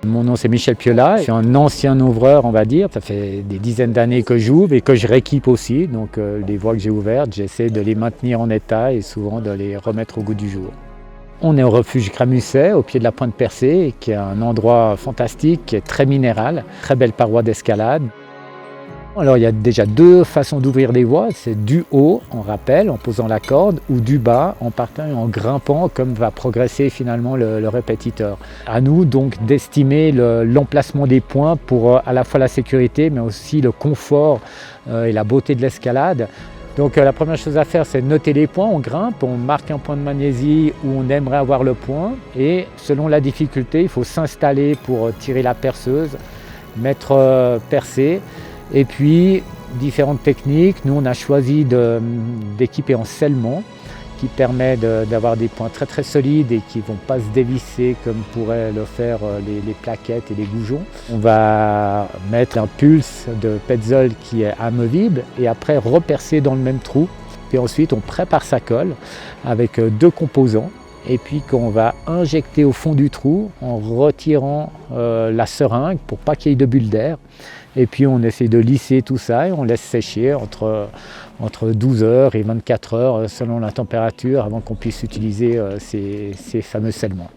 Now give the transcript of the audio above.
Mon nom c'est Michel Piola, je suis un ancien ouvreur on va dire, ça fait des dizaines d'années que j'ouvre et que je rééquipe aussi, donc les voies que j'ai ouvertes, j'essaie de les maintenir en état et souvent de les remettre au goût du jour. On est au refuge Gramusset, au pied de la Pointe Percée, qui est un endroit fantastique, qui est très minéral, très belle paroi d'escalade. Alors il y a déjà deux façons d'ouvrir les voies, c'est du haut, on rappelle, en posant la corde, ou du bas, en partant et en grimpant, comme va progresser finalement le répétiteur. À nous donc d'estimer l'emplacement des points pour à la fois la sécurité, mais aussi le confort et la beauté de l'escalade. Donc la première chose à faire, c'est noter les points, on grimpe, on marque un point de magnésie où on aimerait avoir le point, et selon la difficulté, il faut s'installer pour tirer la perceuse, mettre percé. Et puis, différentes techniques. Nous, on a choisi d'équiper en scellement, qui permet d'avoir des points très très solides et qui ne vont pas se dévisser comme pourraient le faire les plaquettes et les goujons. On va mettre un pulse de Petzl qui est amovible et après repercer dans le même trou. Puis ensuite, on prépare sa colle avec deux composants. Et puis qu'on va injecter au fond du trou en retirant la seringue pour pas qu'il y ait de bulles d'air. Et puis on essaie de lisser tout ça et on laisse sécher entre 12 heures et 24 heures selon la température avant qu'on puisse utiliser ces fameux scellements.